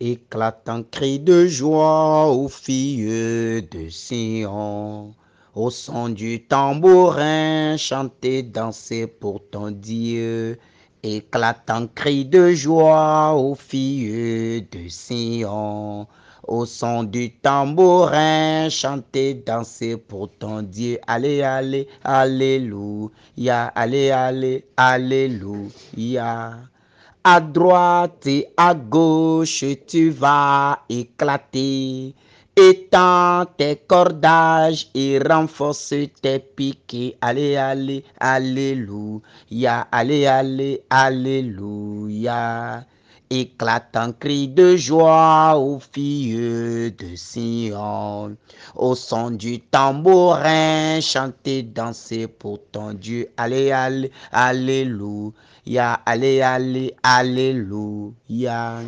Éclatant cri de joie aux filles de Sion. Au son du tambourin, chantez, dansez pour ton Dieu. Éclatant cri de joie aux filles de Sion. Au son du tambourin, chantez, dansez pour ton Dieu. Allez, allez, alléluia. Allez, allez, alléluia. À droite et à gauche, tu vas éclater. Étends tes cordages et renforce tes piquets. Allez, allez, alléluia. Allez, allez, alléluia. Éclatant cri de joie aux filles de Sion. Au son du tambourin, chantez, dansez pour ton Dieu. Allez, allez, alléluia. Allez, allez, alléluia.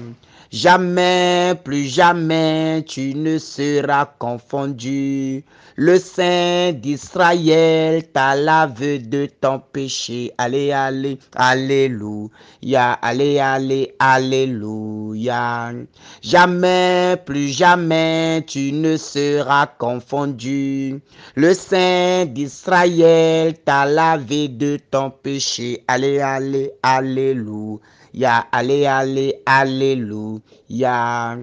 Jamais, plus jamais, tu ne seras confondu. Le Saint d'Israël t'a lavé de ton péché. Allez, allez, alléluia. Allez, allez, alléluia. Jamais, plus jamais, tu ne seras confondu. Le Saint d'Israël t'a lavé de ton péché. Allez, allez, alléluia. Allez, allez, alléluia.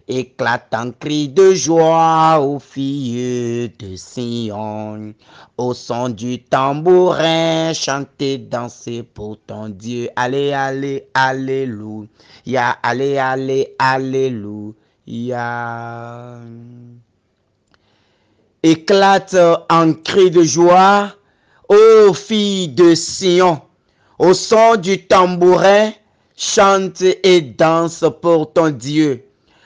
Éclatant cri de joie aux filles de Sion. Au son du tambourin, chantez, dansez pour ton Dieu. Allez, allez, alléluia. Allez, allez, alléluia. Éclate en cri de joie, ô filles de Sion. Au son du tambourin, chante et danse pour ton Dieu.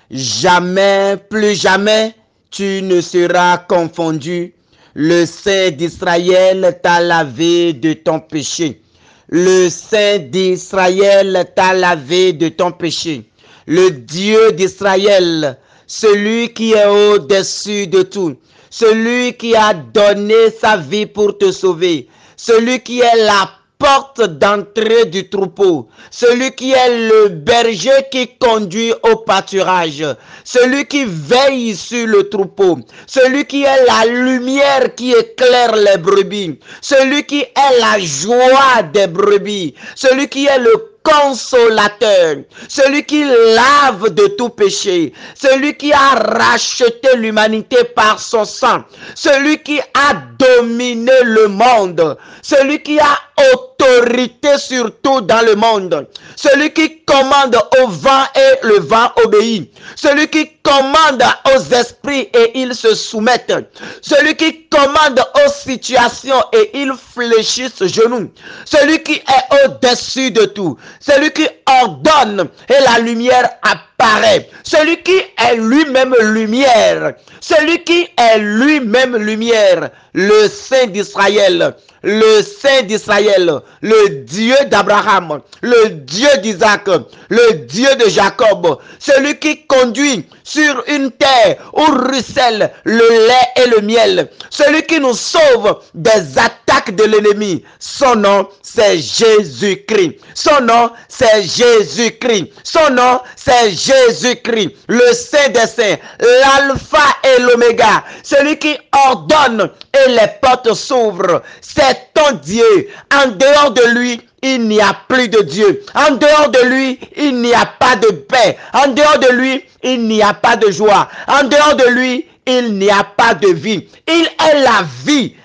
Jamais, plus jamais, tu ne seras confondu. Le Saint d'Israël t'a lavé de ton péché. Le Saint d'Israël t'a lavé de ton péché. Le Dieu d'Israël, celui qui est au-dessus de tout, celui qui a donné sa vie pour te sauver, celui qui est la porte d'entrée du troupeau, celui qui est le berger qui conduit au pâturage, celui qui veille sur le troupeau, celui qui est la lumière qui éclaire les brebis, celui qui est la joie des brebis, celui qui est le consolateur, celui qui lave de tout péché, celui qui a racheté l'humanité par son sang, celui qui a dominé le monde, celui qui a autorité sur tout dans le monde, celui qui commande au vent et le vent obéit, celui qui commande aux esprits et ils se soumettent, celui qui commande aux situations et ils fléchissent genoux, celui qui est au-dessus de tout, celui qui ordonne et la lumière apparaît, celui qui est lui-même lumière, celui qui est lui-même lumière, le Saint d'Israël, le Saint d'Israël, le Dieu d'Abraham, le Dieu d'Isaac, le Dieu de Jacob, celui qui conduit sur une terre où ruisselle le lait et le miel, celui qui nous sauve des attaques de l'ennemi. Son nom, c'est Jésus-Christ. Son nom, c'est Jésus-Christ. Son nom, c'est Jésus-Christ, le Saint des Saints, l'Alpha et l'Oméga, celui qui ordonne et les portes s'ouvrent. C'est ton Dieu. En dehors de lui, il n'y a plus de Dieu. En dehors de lui, il n'y a pas de paix. En dehors de lui, il n'y a pas de joie. En dehors de lui, il n'y a pas de vie. Il est la vie.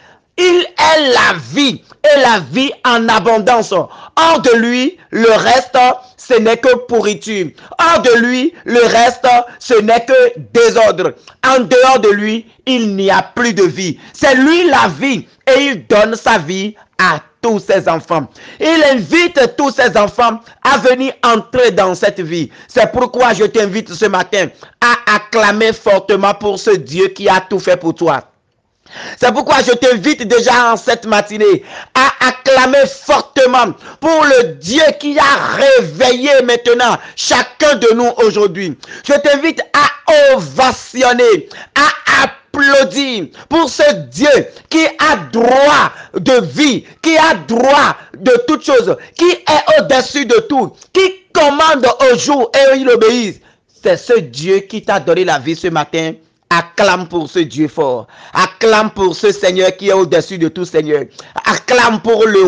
Il est la vie et la vie en abondance. Hors de lui, le reste, ce n'est que pourriture. Hors de lui, le reste, ce n'est que désordre. En dehors de lui, il n'y a plus de vie. C'est lui la vie et il donne sa vie à tous ses enfants. Il invite tous ses enfants à venir entrer dans cette vie. C'est pourquoi je t'invite ce matin à acclamer fortement pour ce Dieu qui a tout fait pour toi. C'est pourquoi je t'invite déjà en cette matinée à acclamer fortement pour le Dieu qui a réveillé maintenant chacun de nous aujourd'hui. Je t'invite à ovationner, à applaudir pour ce Dieu qui a droit de vie, qui a droit de toutes choses, qui est au-dessus de tout, qui commande au jour et il obéit. c'est ce Dieu qui t'a donné la vie ce matin. Acclame pour ce Dieu fort. Acclame pour ce Seigneur qui est au-dessus de tout Seigneur. Acclame pour le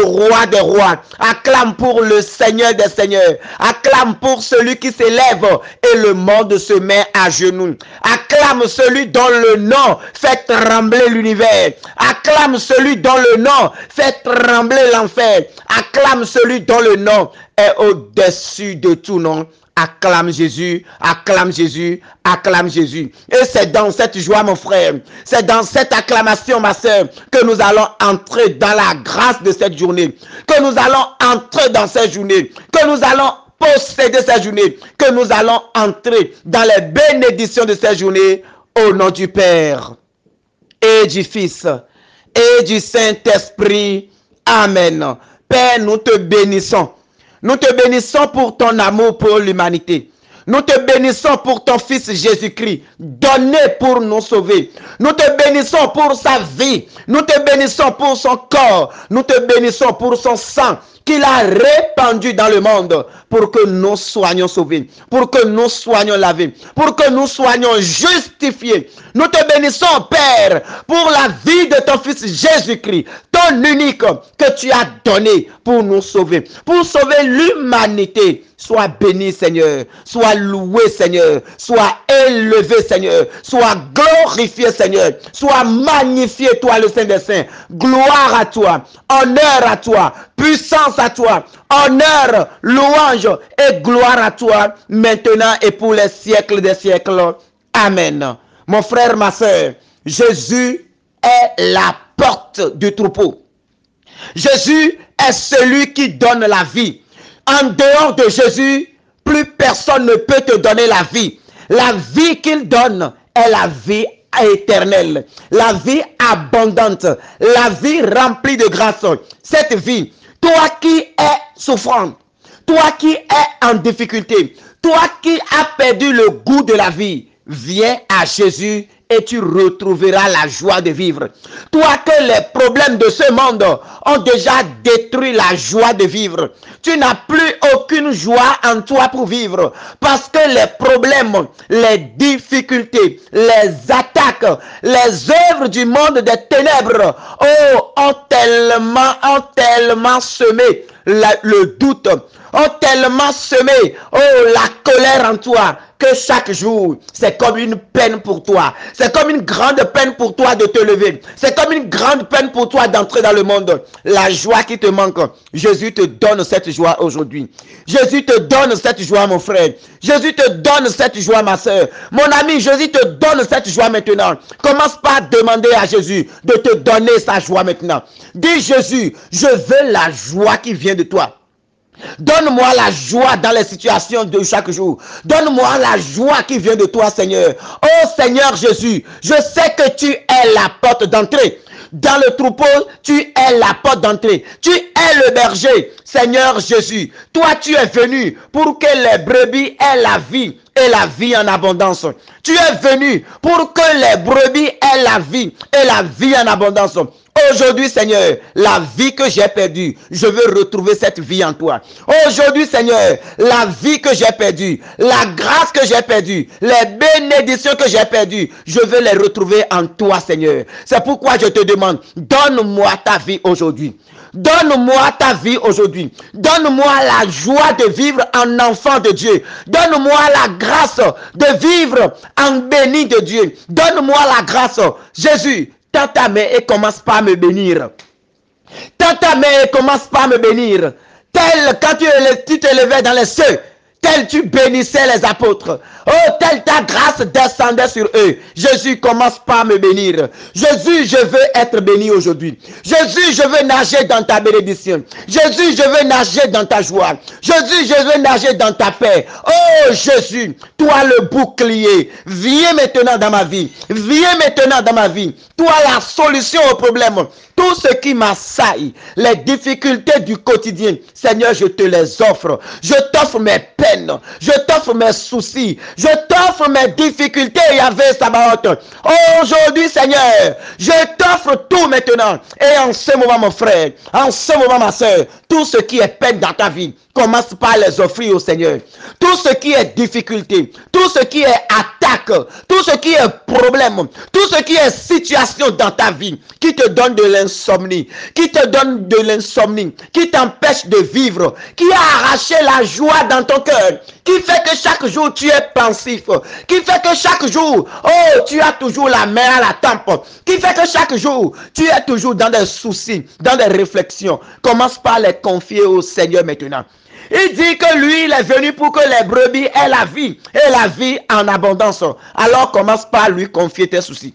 roi des rois. Acclame pour le Seigneur des seigneurs. Acclame pour celui qui s'élève et le monde se met à genoux. Acclame celui dont le nom fait trembler l'univers. Acclame celui dont le nom fait trembler l'enfer. Acclame celui dont le nom est au-dessus de tout nom. Acclame Jésus, acclame Jésus, acclame Jésus. Et c'est dans cette joie, mon frère, c'est dans cette acclamation, ma soeur, que nous allons entrer dans la grâce de cette journée, que nous allons entrer dans cette journée, que nous allons posséder cette journée, que nous allons entrer dans les bénédictions de cette journée, au nom du Père et du Fils et du Saint-Esprit. Amen. Père, nous te bénissons. Nous te bénissons pour ton amour pour l'humanité. Nous te bénissons pour ton Fils Jésus-Christ, donné pour nous sauver. Nous te bénissons pour sa vie. Nous te bénissons pour son corps. Nous te bénissons pour son sang qu'il a répandu dans le monde pour que nous soyons sauvés, pour que nous soyons lavés, pour que nous soyons justifiés. Nous te bénissons, Père, pour la vie de ton Fils Jésus-Christ, ton unique que tu as donné pour nous sauver, pour sauver l'humanité. Sois béni, Seigneur. Sois loué, Seigneur. Sois élevé, Seigneur. Sois glorifié, Seigneur. Sois magnifié, toi, le Saint des Saints. Gloire à toi. Honneur à toi. Puissance à toi. Honneur, louange et gloire à toi, maintenant et pour les siècles des siècles. Amen. Mon frère, ma soeur, Jésus est la porte du troupeau. Jésus est celui qui donne la vie. En dehors de Jésus, plus personne ne peut te donner la vie. La vie qu'il donne est la vie éternelle, la vie abondante, la vie remplie de grâce. Cette vie, toi qui es souffrant, toi qui es en difficulté, toi qui as perdu le goût de la vie, viens à Jésus et tu retrouveras la joie de vivre. Toi que les problèmes de ce monde ont déjà détruit la joie de vivre. Tu n'as plus aucune joie en toi pour vivre. Parce que les problèmes, les difficultés, les attaques, les œuvres du monde des ténèbres ont tellement semé le doute, ont tellement semé la colère en toi, que chaque jour, c'est comme une peine pour toi. C'est comme une grande peine pour toi de te lever. C'est comme une grande peine pour toi d'entrer dans le monde. La joie qui te manque, Jésus te donne cette joie aujourd'hui. Jésus te donne cette joie, mon frère. Jésus te donne cette joie, ma soeur. Mon ami, Jésus te donne cette joie maintenant. Commence par demander à Jésus de te donner sa joie maintenant. Dis Jésus, je veux la joie qui vient de toi. Donne-moi la joie dans les situations de chaque jour. Donne-moi la joie qui vient de toi, Seigneur. Oh Seigneur Jésus, je sais que tu es la porte d'entrée. Dans le troupeau, tu es la porte d'entrée. Tu es le berger. Seigneur Jésus, toi tu es venu pour que les brebis aient la vie et la vie en abondance. Tu es venu pour que les brebis aient la vie et la vie en abondance. Aujourd'hui, Seigneur, la vie que j'ai perdue, je veux retrouver cette vie en toi. Aujourd'hui, Seigneur, la vie que j'ai perdue, la grâce que j'ai perdue, les bénédictions que j'ai perdues, je veux les retrouver en toi, Seigneur. C'est pourquoi je te demande, donne-moi ta vie aujourd'hui. Donne-moi ta vie aujourd'hui. Donne-moi la joie de vivre en enfant de Dieu. Donne-moi la grâce de vivre en béni de Dieu. Donne-moi la grâce. Jésus, tends ta main et commence par me bénir. Tends ta main et commence par me bénir. Tel quand tu te levais dans les cieux, tel tu bénissais les apôtres. Oh, telle ta grâce descendait sur eux. Jésus, commence par me bénir. Jésus, je veux être béni aujourd'hui. Jésus, je veux nager dans ta bénédiction. Jésus, je veux nager dans ta joie. Jésus, je veux nager dans ta paix. Oh Jésus, toi le bouclier, viens maintenant dans ma vie. Viens maintenant dans ma vie. Toi la solution au problème. Tout ce qui m'assaille, les difficultés du quotidien, Seigneur, je te les offre. Je t'offre mes peines. peines, je t'offre mes soucis, je t'offre mes difficultés, Yahvé Sabaoth. Aujourd'hui, Seigneur, je t'offre tout maintenant. Et en ce moment, mon frère, en ce moment, ma soeur, tout ce qui est peine dans ta vie, commence par les offrir au Seigneur. Tout ce qui est difficulté, tout ce qui est attaque, tout ce qui est problème, tout ce qui est situation dans ta vie, qui te donne de l'insomnie, qui t'empêche de vivre, qui a arraché la joie dans ton cœur, qui fait que chaque jour tu es pensif, qui fait que chaque jour, oh, tu as toujours la main à la tempe, qui fait que chaque jour, tu es toujours dans des soucis, dans des réflexions. Commence par les confier au Seigneur maintenant. Il dit que lui, il est venu pour que les brebis aient la vie, et la vie en abondance. Alors commence par lui confier tes soucis.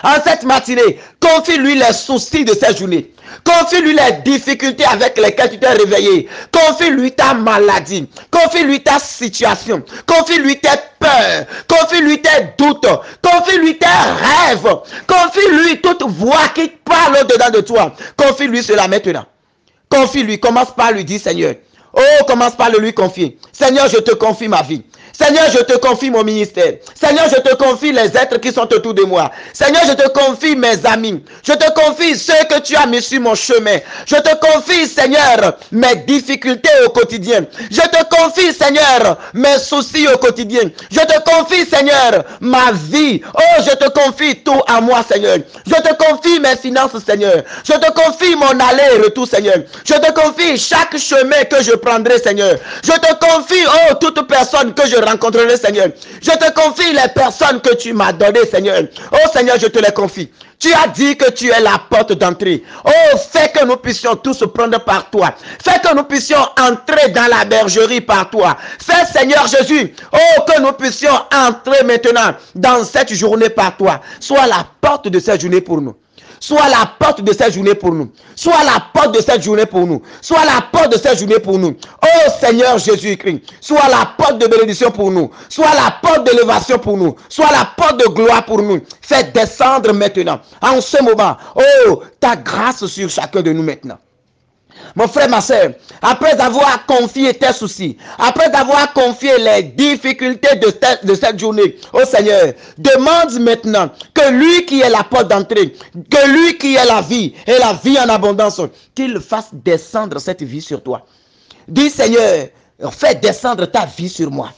En cette matinée, confie-lui les soucis de cette journée. Confie-lui les difficultés avec lesquelles tu t'es réveillé. Confie-lui ta maladie. Confie-lui ta situation. Confie-lui tes peurs. Confie-lui tes doutes. Confie-lui tes rêves. Confie-lui toute voix qui parle au-dedans de toi. Confie-lui cela maintenant. Confie-lui. Commence par lui dire, Seigneur. Oh, commence par le lui confier. Seigneur, je te confie ma vie. Seigneur, je te confie mon ministère. Seigneur, je te confie les êtres qui sont autour de moi. Seigneur, je te confie mes amis. Je te confie ceux que tu as mis sur mon chemin. Je te confie, Seigneur, mes difficultés au quotidien. Je te confie, Seigneur, mes soucis au quotidien. Je te confie, Seigneur, ma vie. Oh, je te confie tout à moi, Seigneur. Je te confie mes finances, Seigneur. Je te confie mon aller et retour, Seigneur. Je te confie chaque chemin que je prendrai, Seigneur. Je te confie, oh, toute personne que je rencontrerai, Seigneur. Je te confie les personnes que tu m'as données, Seigneur. Oh, Seigneur, je te les confie. Tu as dit que tu es la porte d'entrée. Oh, fais que nous puissions tous prendre par toi. Fais que nous puissions entrer dans la bergerie par toi. Fais, Seigneur Jésus, oh, que nous puissions entrer maintenant dans cette journée par toi. Sois la porte de cette journée pour nous. Sois la porte de cette journée pour nous. Sois la porte de cette journée pour nous. Sois la porte de cette journée pour nous. Oh Seigneur Jésus-Christ, sois la porte de bénédiction pour nous. Sois la porte d'élévation pour nous. Sois la porte de gloire pour nous. Fais descendre maintenant, en ce moment, oh, ta grâce sur chacun de nous maintenant. Mon frère, ma soeur, après avoir confié tes soucis, après avoir confié les difficultés de cette journée au Seigneur, demande maintenant que lui qui est la porte d'entrée, que lui qui est la vie et la vie en abondance, qu'il fasse descendre cette vie sur toi. Dis, Seigneur, fais descendre ta vie sur moi.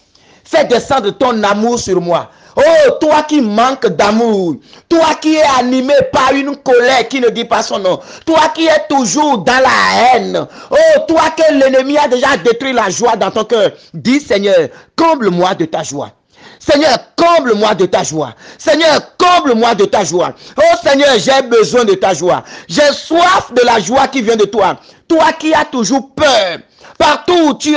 Fais descendre ton amour sur moi. Oh, toi qui manques d'amour, toi qui es animé par une colère qui ne dit pas son nom, toi qui es toujours dans la haine, oh, toi que l'ennemi a déjà détruit la joie dans ton cœur, dis Seigneur, comble-moi de ta joie. Seigneur, comble-moi de ta joie. Seigneur, comble-moi de ta joie. Oh Seigneur, j'ai besoin de ta joie. J'ai soif de la joie qui vient de toi. Toi qui as toujours peur. Partout où tu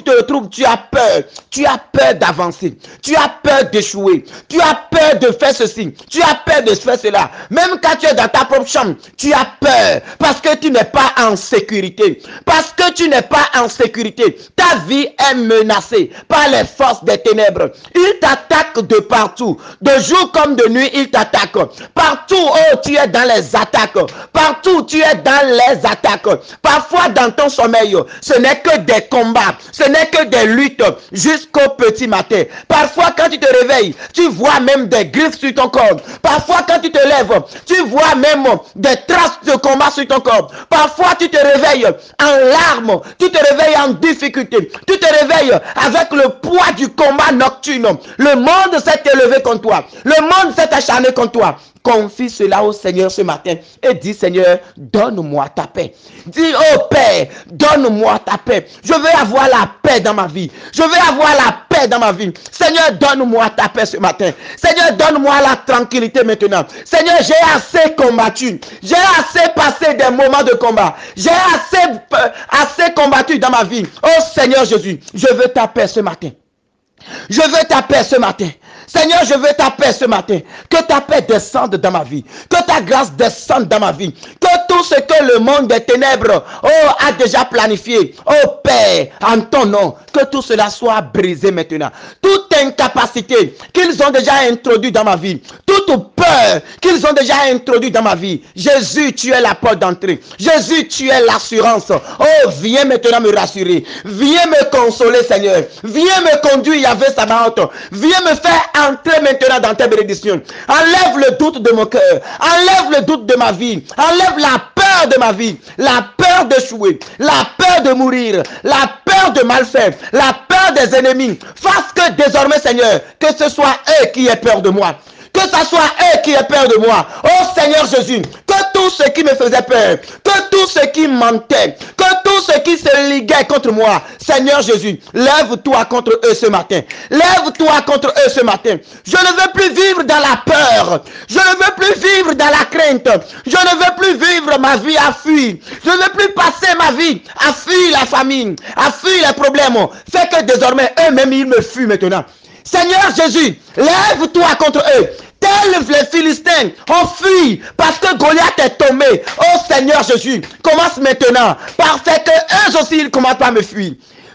te retrouves, tu as peur. Tu as peur d'avancer. Tu as peur d'échouer. Tu as peur de faire ceci. Tu as peur de faire cela. Même quand tu es dans ta propre chambre, tu as peur. Parce que tu n'es pas en sécurité. Parce que tu n'es pas en sécurité. Ta vie est menacée par les forces des ténèbres. Ils t'attaquent de partout. De jour comme de nuit, ils t'attaquent. Partout, oh, tu es dans les attaques. Partout, tu es dans les attaques. Parfois, dans ton sommeil, ce n'est que des combats, ce n'est que des luttes jusqu'au petit matin. Parfois, quand tu te réveilles, tu vois même des griffes sur ton corps. Parfois, quand tu te lèves, tu vois même des traces de combat sur ton corps. Parfois, tu te réveilles en larmes, tu te réveilles en difficulté, tu te réveilles avec le poids du combat nocturne. Le monde s'est élevé contre toi, le monde s'est acharné contre toi. Confie cela au Seigneur ce matin et dis, Seigneur, donne-moi ta paix. Dis, oh Père, donne-moi ta paix. Je veux avoir la paix dans ma vie. Je veux avoir la paix dans ma vie. Seigneur, donne-moi ta paix ce matin. Seigneur, donne-moi la tranquillité maintenant. Seigneur, j'ai assez combattu. J'ai assez passé des moments de combat. J'ai assez combattu dans ma vie. Oh Seigneur Jésus, je veux ta paix ce matin. Je veux ta paix ce matin. Seigneur, je veux ta paix ce matin. Que ta paix descende dans ma vie. Que ta grâce descende dans ma vie. Que tout ce que le monde des ténèbres a déjà planifié, oh Père, en ton nom, que tout cela soit brisé maintenant. Toute incapacité qu'ils ont déjà introduite dans ma vie, toute peur peur qu'ils ont déjà introduit dans ma vie. Jésus, tu es la porte d'entrée. Jésus, tu es l'assurance. Oh, viens maintenant me rassurer. Viens me consoler, Seigneur. Viens me conduire, Yahvé Sabaoth. Viens me faire entrer maintenant dans tes bénédictions. Enlève le doute de mon cœur. Enlève le doute de ma vie. Enlève la peur de ma vie. La peur d'échouer. La peur de mourir. La peur de mal faire. La peur des ennemis. Fasse que désormais, Seigneur, que ce soit eux qui aient peur de moi. Que ce soit eux qui aient peur de moi. Oh Seigneur Jésus, que tout ce qui me faisait peur, que tout ce qui mentait, que tout ce qui se liguait contre moi, Seigneur Jésus, lève-toi contre eux ce matin. Lève-toi contre eux ce matin. Je ne veux plus vivre dans la peur. Je ne veux plus vivre dans la crainte. Je ne veux plus vivre ma vie à fuir. Je ne veux plus passer ma vie à fuir la famine, à fuir les problèmes. Fait que désormais, eux-mêmes, ils me fuient maintenant. Seigneur Jésus, lève-toi contre eux. Tels les Philistins ont fui parce que Goliath est tombé. Oh Seigneur Jésus, commence maintenant par faire que eux aussi ils commencent à me fuir.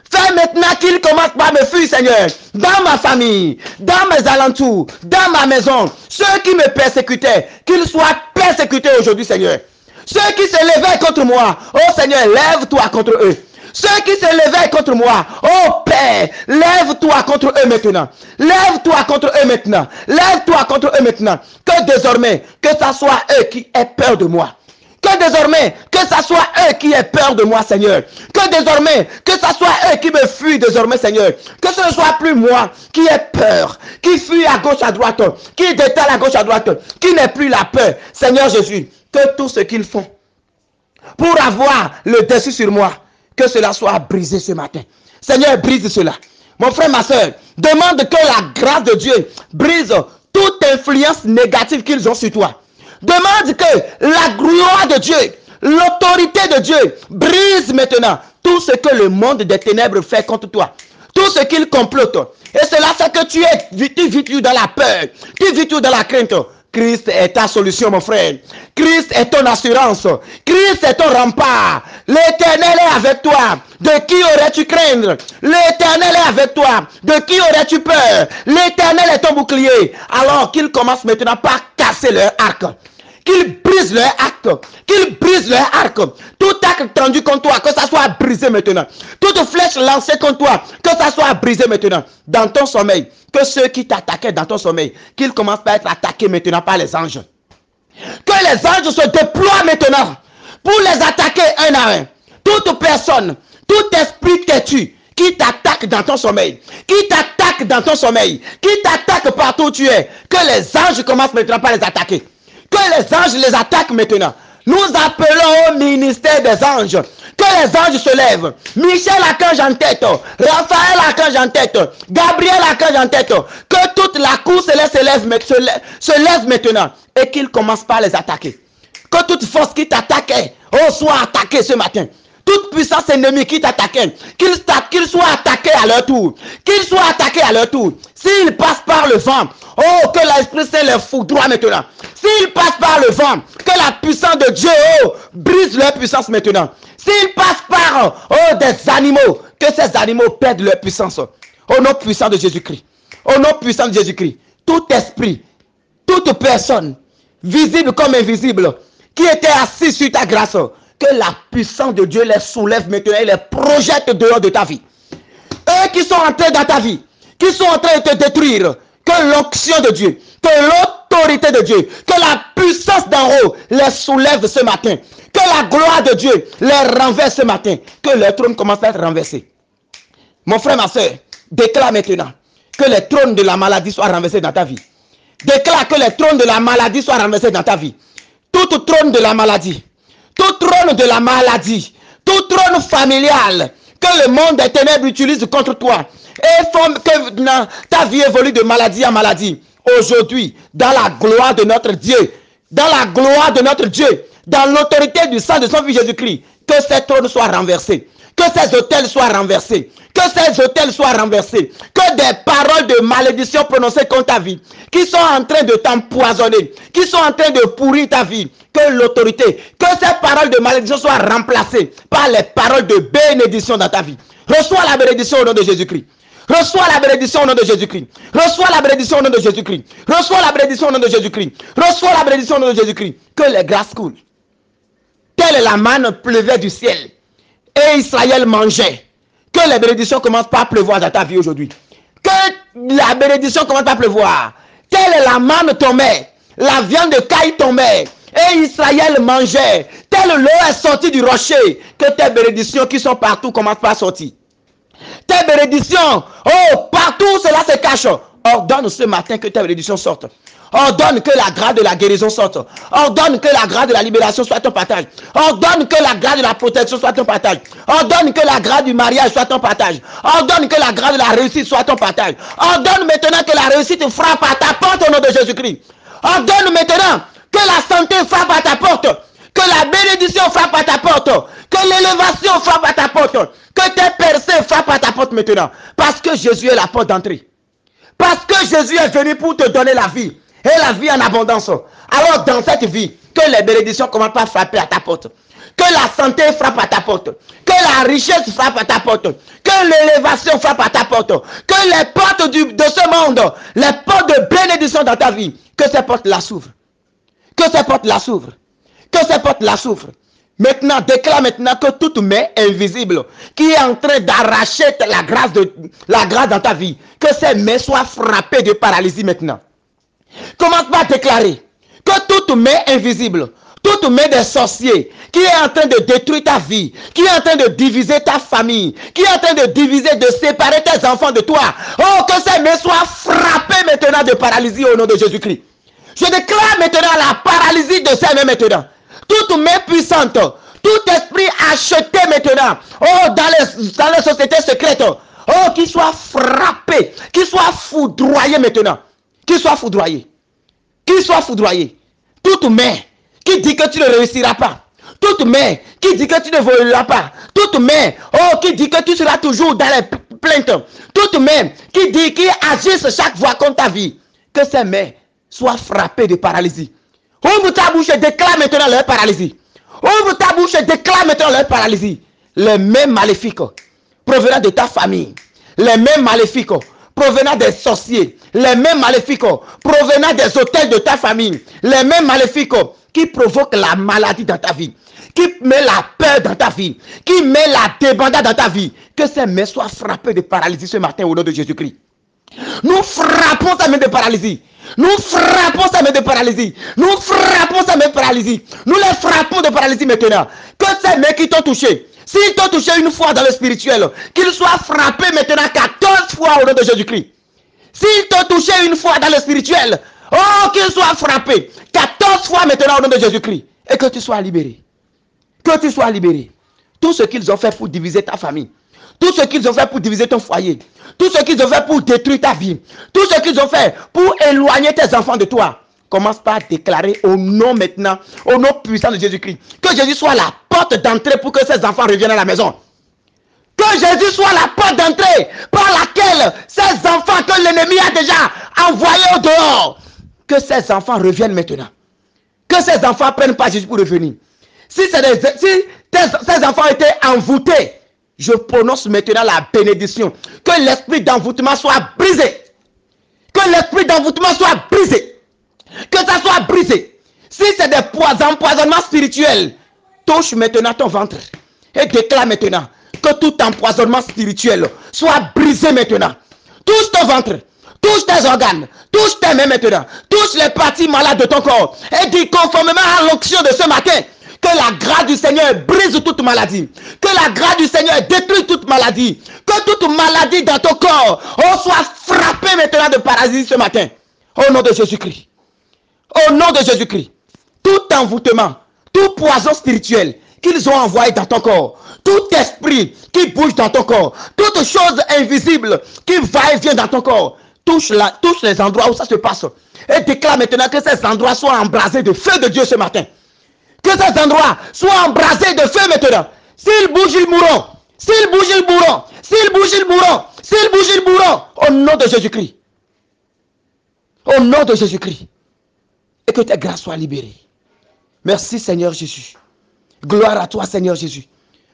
Fais maintenant qu'ils commencent par me fuir, Seigneur, dans ma famille, dans mes alentours, dans ma maison. Ceux qui me persécutaient, qu'ils soient persécutés aujourd'hui, Seigneur. Ceux qui se levaient contre moi, oh Seigneur, lève-toi contre eux. Ceux qui se levaient contre moi, oh Père, lève-toi contre eux maintenant. Lève-toi contre eux maintenant. Lève-toi contre eux maintenant. Que désormais, que ça soit eux qui aient peur de moi. Que désormais, que ça soit eux qui aient peur de moi, Seigneur. Que désormais, que ça soit eux qui me fuient désormais, Seigneur. Que ce ne soit plus moi qui ai peur, qui fuit à gauche, à droite, qui détale à gauche, à droite, qui n'ait plus la peur. Seigneur Jésus, que tout ce qu'ils font pour avoir le dessus sur moi, que cela soit brisé ce matin. Seigneur, brise cela. Mon frère, ma soeur, demande que la grâce de Dieu brise toute influence négative qu'ils ont sur toi. Demande que la gloire de Dieu, l'autorité de Dieu brise maintenant tout ce que le monde des ténèbres fait contre toi. Tout ce qu'il complote. Et cela fait que tu vis dans la peur. Tu vis dans la crainte. Christ est ta solution, mon frère. Christ est ton assurance. Christ est ton rempart. L'Éternel est avec toi. De qui aurais-tu craindre? L'Éternel est avec toi. De qui aurais-tu peur? L'Éternel est ton bouclier. Alors qu'il commence maintenant par casser leur arc. Qu'il brise leur arc. Qu'il brise leur arc. Tout arc tendu contre toi, que ça soit brisé maintenant. Toute flèche lancée contre toi, que ça soit brisé maintenant. Dans ton sommeil, que ceux qui t'attaquaient dans ton sommeil, qu'ils commencent par être attaqués maintenant par les anges. Que les anges se déploient maintenant pour les attaquer un à un. Toute personne, tout esprit têtu qui t'attaque dans ton sommeil, qui t'attaque dans ton sommeil, qui t'attaque partout où tu es, que les anges commencent maintenant par les attaquer. Que les anges les attaquent maintenant. Nous appelons au ministère des anges. Que les anges se lèvent. Michel Archange en tête. Raphaël Archange en tête. Gabriel Archange en tête. Que toute la cour céleste se lève maintenant. Et qu'ils commencent par les attaquer. Que toute force qui t'attaquait, soit attaquée ce matin. Toute puissance ennemie qui t'attaquait, qu'ils soient attaqués à leur tour. Qu'ils soient attaqués à leur tour. S'ils passent par le vent, que l'Esprit Saint les foudroie maintenant. S'ils passent par le vent, que la puissance de Dieu, brise leur puissance maintenant. S'ils passent par, des animaux, que ces animaux perdent leur puissance. Au nom puissant de Jésus-Christ. Au nom puissant de Jésus-Christ. Tout esprit, toute personne, visible comme invisible, qui était assis sur ta grâce, que la puissance de Dieu les soulève maintenant et les projette dehors de ta vie. Eux qui sont entrés dans ta vie, qui sont en train de te détruire, que l'onction de Dieu, que l'autorité de Dieu, que la puissance d'en haut les soulève ce matin, que la gloire de Dieu les renverse ce matin, que leur trône commence à être renversé. Mon frère, ma soeur, déclare maintenant que les trônes de la maladie soient renversés dans ta vie. Déclare que les trônes de la maladie soient renversés dans ta vie. Tout trône de la maladie, tout trône de la maladie, tout trône familial que le monde des ténèbres utilise contre toi et que ta vie évolue de maladie en maladie. Aujourd'hui, dans la gloire de notre Dieu, dans la gloire de notre Dieu, dans l'autorité du sang de son Fils Jésus-Christ, que ces trônes soient renversés, que ces hôtels soient renversés, que ces hôtels soient renversés, que des paroles de malédiction prononcées contre ta vie, qui sont en train de t'empoisonner, qui sont en train de pourrir ta vie, que l'autorité, que ces paroles de malédiction soient remplacées par les paroles de bénédiction dans ta vie. Reçois la bénédiction au nom de Jésus-Christ. Reçois la bénédiction au nom de Jésus-Christ. Reçois la bénédiction au nom de Jésus-Christ. Reçois la bénédiction au nom de Jésus-Christ. Reçois la bénédiction au nom de Jésus-Christ. Que les grâces coulent. Telle la manne pleuvait du ciel. Et Israël mangeait. Que les bénédictions commencent par pleuvoir dans ta vie aujourd'hui. Que la bénédiction commence par pleuvoir. Telle la manne tombait. La viande de caille tombait. Et Israël mangeait. Telle l'eau est sortie du rocher. Que tes bénédictions qui sont partout commencent par sortir. Tes bénédictions, oh, partout cela se cache. Ordonne ce matin que tes bénédictions sortent. Ordonne que la grâce de la guérison sorte. Ordonne que la grâce de la libération soit ton partage. Ordonne que la grâce de la protection soit ton partage. Ordonne que la grâce du mariage soit ton partage. Ordonne que la grâce de la réussite soit ton partage. Ordonne maintenant que la réussite frappe à ta porte au nom de Jésus-Christ. Ordonne maintenant que la santé frappe à ta porte. Que la bénédiction frappe à ta porte. Que l'élévation frappe à ta porte. Que tes percées frappent à ta porte maintenant. Parce que Jésus est la porte d'entrée. Parce que Jésus est venu pour te donner la vie. Et la vie en abondance. Alors dans cette vie, que les bénédictions commencent par frapper à ta porte. Que la santé frappe à ta porte. Que la richesse frappe à ta porte. Que l'élévation frappe à ta porte. Que les portes de ce monde, les portes de bénédiction dans ta vie, que ces portes la s'ouvrent. Que ces portes la s'ouvrent. Que ces portes la s'ouvrent. Maintenant, déclare maintenant que toute main invisible qui est en train d'arracher la grâce dans ta vie, que ces mains soient frappées de paralysie maintenant. Commence par déclarer que toute main invisible, toute main des sorciers qui est en train de détruire ta vie, qui est en train de diviser ta famille, qui est en train de diviser, de séparer tes enfants de toi, oh, que ces mains soient frappées maintenant de paralysie au nom de Jésus-Christ. Je déclare maintenant la paralysie de ces mains maintenant. Toute main puissante, tout esprit acheté maintenant, oh, dans les sociétés secrètes, oh, qui soit frappé, qui soit foudroyé maintenant. Qui soit foudroyé. Qui soit foudroyé. Toute main qui dit que tu ne réussiras pas. Toute main qui dit que tu ne voleras pas. Toute main, oh, qui dit que tu seras toujours dans les plaintes. Toute main qui dit, qui agisse chaque fois contre ta vie. Que ces mains soient frappées de paralysie. Ouvre ta bouche et déclare maintenant leur paralysie. Ouvre ta bouche et déclare maintenant leur paralysie. Les mains maléfiques provenant de ta famille. Les mains maléfiques provenant des sorciers, les mêmes maléfiques provenant des hôtels de ta famille, les mêmes maléfiques qui provoquent la maladie dans ta vie, qui met la peur dans ta vie, qui met la débandade dans ta vie, que ces mains soient frappées de paralysie ce matin au nom de Jésus-Christ. Nous frappons sa main de paralysie. Nous frappons sa main de paralysie. Nous frappons sa main de paralysie. Nous les frappons de paralysie maintenant. Que ces mains qui t'ont touché, s'ils t'ont touché une fois dans le spirituel, qu'ils soient frappés maintenant 14 fois au nom de Jésus-Christ. S'ils t'ont touché une fois dans le spirituel, oh, qu'ils soient frappés 14 fois maintenant au nom de Jésus-Christ. Et que tu sois libéré. Que tu sois libéré. Tout ce qu'ils ont fait pour diviser ta famille. Tout ce qu'ils ont fait pour diviser ton foyer. Tout ce qu'ils ont fait pour détruire ta vie. Tout ce qu'ils ont fait pour éloigner tes enfants de toi. Commence par déclarer au nom maintenant, au nom puissant de Jésus-Christ, que Jésus soit la porte d'entrée pour que ces enfants reviennent à la maison. Que Jésus soit la porte d'entrée par laquelle ces enfants que l'ennemi a déjà envoyés au dehors, que ces enfants reviennent maintenant. Que ces enfants prennent pas Jésus pour revenir. Si ces enfants étaient envoûtés, je prononce maintenant la bénédiction. Que l'esprit d'envoûtement soit brisé. Que l'esprit d'envoûtement soit brisé. Que ça soit brisé. Si c'est des empoisonnements spirituels, touche maintenant ton ventre. Et déclare maintenant que tout empoisonnement spirituel soit brisé maintenant. Touche ton ventre. Touche tes organes. Touche tes mains maintenant. Touche les parties malades de ton corps. Et dis conformément à l'onction de ce matin, que la grâce du Seigneur brise toute maladie. Que la grâce du Seigneur détruise toute maladie. Que toute maladie dans ton corps soit frappée maintenant de paralysie ce matin. Au nom de Jésus-Christ. Au nom de Jésus-Christ. Tout envoûtement, tout poison spirituel qu'ils ont envoyé dans ton corps, tout esprit qui bouge dans ton corps, toute chose invisible qui va et vient dans ton corps, touche les endroits où ça se passe. Et déclare maintenant que ces endroits soient embrasés de feu de Dieu ce matin. Que ces endroits soient embrasés de feu maintenant. S'ils bougent, ils mourront. S'ils bougent, ils mourront. S'ils bougent, ils mourront. S'ils bougent, ils mourront. Au nom de Jésus-Christ. Au nom de Jésus-Christ. Et que tes grâces soient libérées. Merci Seigneur Jésus. Gloire à toi Seigneur Jésus.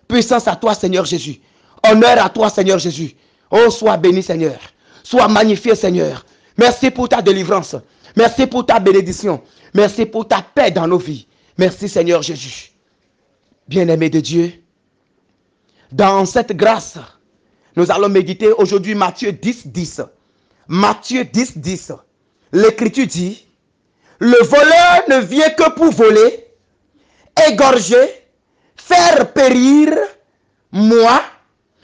Puissance à toi Seigneur Jésus. Honneur à toi Seigneur Jésus. Oh, sois béni, Seigneur. Sois magnifié, Seigneur. Merci pour ta délivrance. Merci pour ta bénédiction. Merci pour ta paix dans nos vies. Merci, Seigneur Jésus. Bien-aimé de Dieu, dans cette grâce, nous allons méditer aujourd'hui Matthieu 10, 10. Matthieu 10, 10. L'Écriture dit, le voleur ne vient que pour voler, égorger, faire périr. Moi,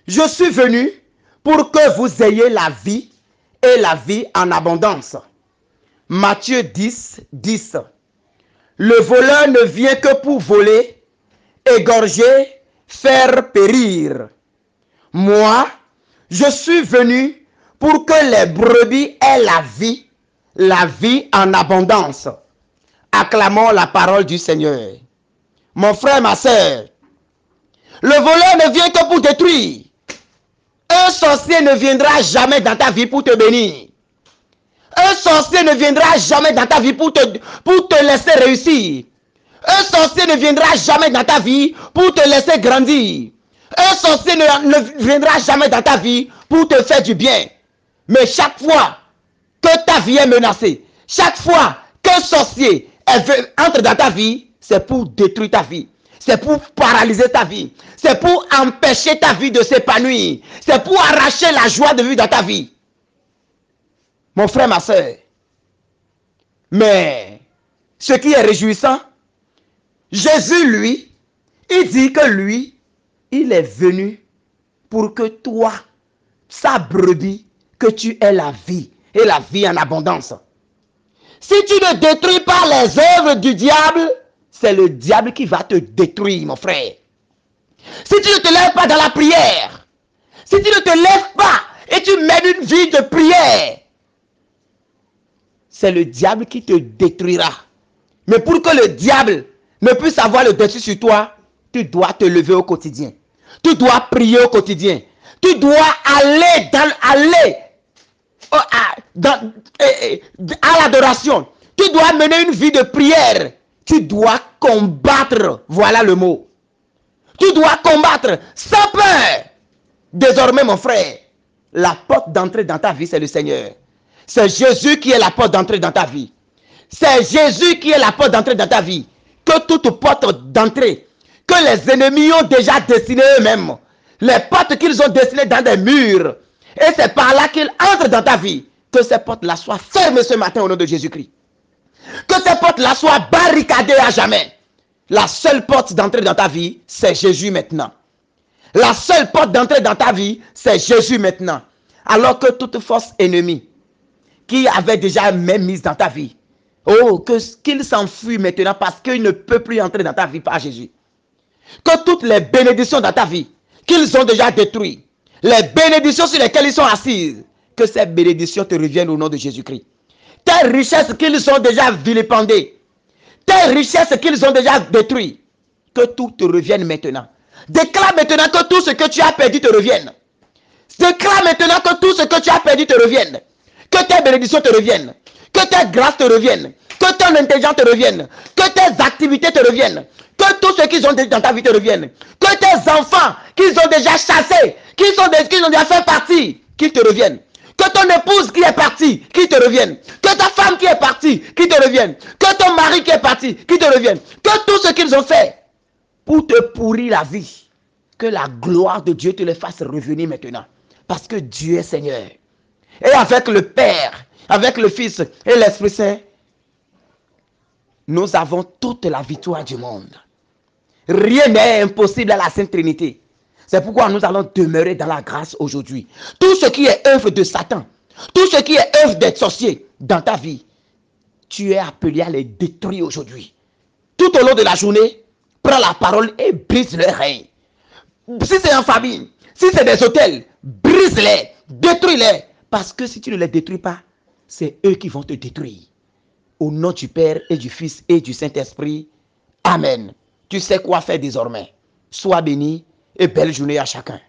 je suis venu pour que vous ayez la vie et la vie en abondance. Matthieu 10, 10. Le voleur ne vient que pour voler, égorger, faire périr. Moi, je suis venu pour que les brebis aient la vie en abondance. Acclamons la parole du Seigneur. Mon frère, ma soeur, le voleur ne vient que pour détruire. Un sorcier ne viendra jamais dans ta vie pour te bénir. Un sorcier ne viendra jamais dans ta vie pour te laisser réussir. Un sorcier ne viendra jamais dans ta vie pour te laisser grandir. Un sorcier ne viendra jamais dans ta vie pour te faire du bien. Mais chaque fois que ta vie est menacée, chaque fois qu'un sorcier entre dans ta vie, c'est pour détruire ta vie. C'est pour paralyser ta vie. C'est pour empêcher ta vie de s'épanouir. C'est pour arracher la joie de vivre dans ta vie. Mon frère, ma soeur. Mais ce qui est réjouissant, Jésus, lui, il dit que lui, il est venu pour que toi, sa brebis, que tu aies la vie et la vie en abondance. Si tu ne détruis pas les œuvres du diable, c'est le diable qui va te détruire, mon frère. Si tu ne te lèves pas dans la prière, si tu ne te lèves pas et tu mènes une vie de prière, c'est le diable qui te détruira. Mais pour que le diable ne puisse avoir le dessus sur toi, tu dois te lever au quotidien. Tu dois prier au quotidien. Tu dois aller à l'adoration. Tu dois mener une vie de prière. Tu dois combattre. Voilà le mot. Tu dois combattre sans peur. Désormais, mon frère, la porte d'entrée dans ta vie, c'est le Seigneur. C'est Jésus qui est la porte d'entrée dans ta vie. C'est Jésus qui est la porte d'entrée dans ta vie. Que toute porte d'entrée, que les ennemis ont déjà dessiné eux-mêmes, les portes qu'ils ont dessinées dans des murs, et c'est par là qu'ils entrent dans ta vie, que ces portes-là soient fermées ce matin au nom de Jésus-Christ. Que ces portes-là soient barricadées à jamais. La seule porte d'entrée dans ta vie, c'est Jésus maintenant. La seule porte d'entrée dans ta vie, c'est Jésus maintenant. Alors que toute force ennemie qui avait déjà même mise dans ta vie, oh, qu'il s'enfuit maintenant parce qu'il ne peut plus entrer dans ta vie par Jésus. Que toutes les bénédictions dans ta vie, qu'ils ont déjà détruites, les bénédictions sur lesquelles ils sont assis, que ces bénédictions te reviennent au nom de Jésus-Christ. Tes richesses qu'ils ont déjà vilipendées, tes richesses qu'ils ont déjà détruites, que tout te revienne maintenant. Déclare maintenant que tout ce que tu as perdu te revienne. Déclare maintenant que tout ce que tu as perdu te revienne. Que tes bénédictions te reviennent. Que tes grâces te reviennent. Que ton intelligence te revienne. Que tes activités te reviennent. Que tout ce qu'ils ont dans ta vie te revienne. Que tes enfants qu'ils ont déjà chassés, qu'ils ont déjà fait partie, qu'ils te reviennent. Que ton épouse qui est partie, qui te revienne. Que ta femme qui est partie, qui te revienne. Que ton mari qui est parti, qui te revienne. Que tout ce qu'ils ont fait pour te pourrir la vie, que la gloire de Dieu te les fasse revenir maintenant. Parce que Dieu est Seigneur. Et avec le Père, avec le Fils et l'Esprit Saint, nous avons toute la victoire du monde. Rien n'est impossible à la Sainte Trinité. C'est pourquoi nous allons demeurer dans la grâce aujourd'hui. Tout ce qui est œuvre de Satan, tout ce qui est œuvre des sorciers dans ta vie, tu es appelé à les détruire aujourd'hui. Tout au long de la journée, prends la parole et brise leur règne. Si c'est en famille, si c'est des hôtels, brise-les, détruis-les. Parce que si tu ne les détruis pas, c'est eux qui vont te détruire. Au nom du Père et du Fils et du Saint-Esprit. Amen. Tu sais quoi faire désormais. Sois béni et belle journée à chacun.